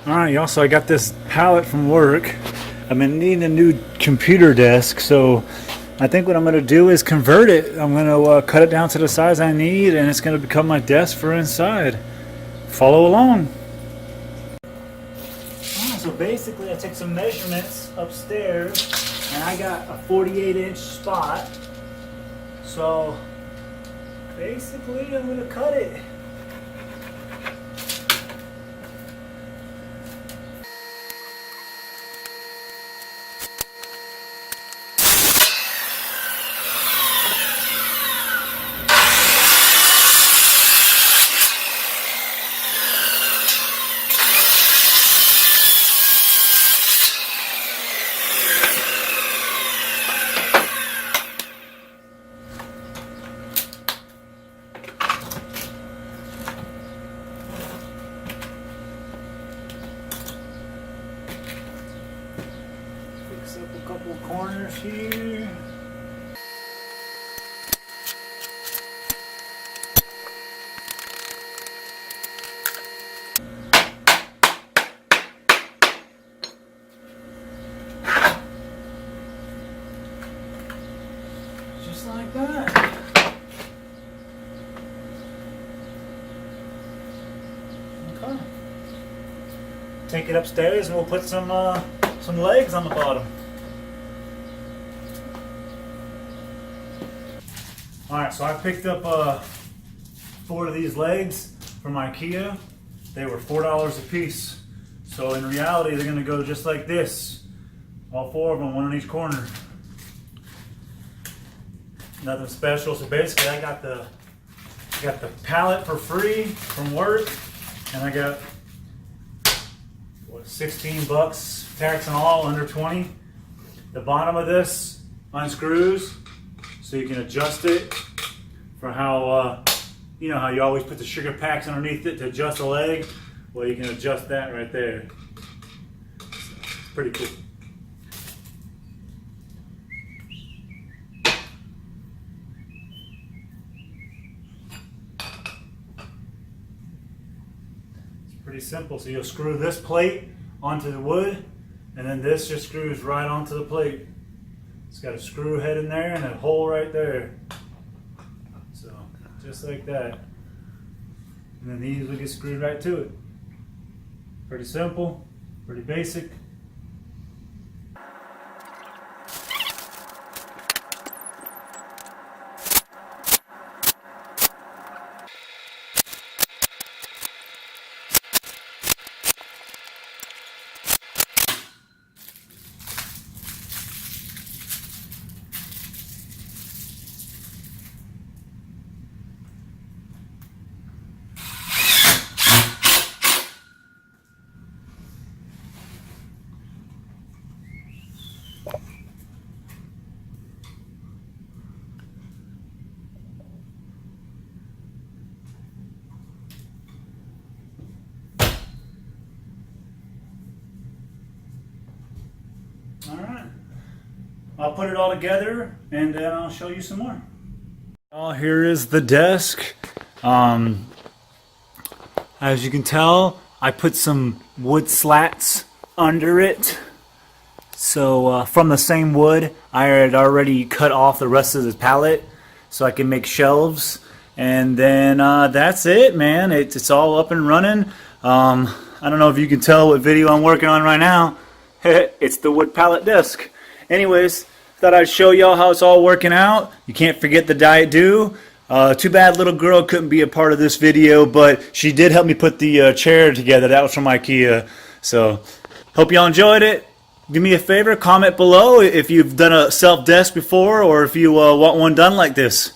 Alright y'all, so I got this pallet from work. I've been needing a new computer desk, so I think what I'm going to do is convert it. I'm going to cut it down to the size I need, and it's going to become my desk for inside. Follow along. So basically I took some measurements upstairs, and I got a 48-inch spot. So basically I'm going to cut it. Fix up a couple corners here. Just like that. Okay. Take it upstairs and we'll put some legs on the bottom. Alright, so I picked up 4 of these legs from IKEA. They were $4 a piece. So in reality they're going to go just like this. All 4 of them, one on each corner. Nothing special. So basically I got the pallet for free from work, and I got what, 16 bucks tax and all, under 20. The bottom of this unscrews so you can adjust it for how you know how you always put the sugar packs underneath it to adjust the leg. Well, you can adjust that right there. So, it's pretty cool. Pretty simple. So you'll screw this plate onto the wood, and then this just screws right onto the plate. It's got a screw head in there and a hole right there. So just like that. And then these will get screwed right to it. Pretty simple, pretty basic. Alright, I'll put it all together and then I'll show you some more. Here is the desk. As you can tell, I put some wood slats under it. So from the same wood, I had already cut off the rest of the pallet so I can make shelves. And then that's it, man. It's all up and running. I don't know if you can tell what video I'm working on right now. It's the wood pallet desk. Anyways, thought I'd show y'all how it's all working out. You can't forget the Diet Dew. Too bad little girl couldn't be a part of this video, but she did help me put the chair together. That was from IKEA. So, hope y'all enjoyed it. Do me a favor, comment below if you've done a self desk before, or if you want one done like this.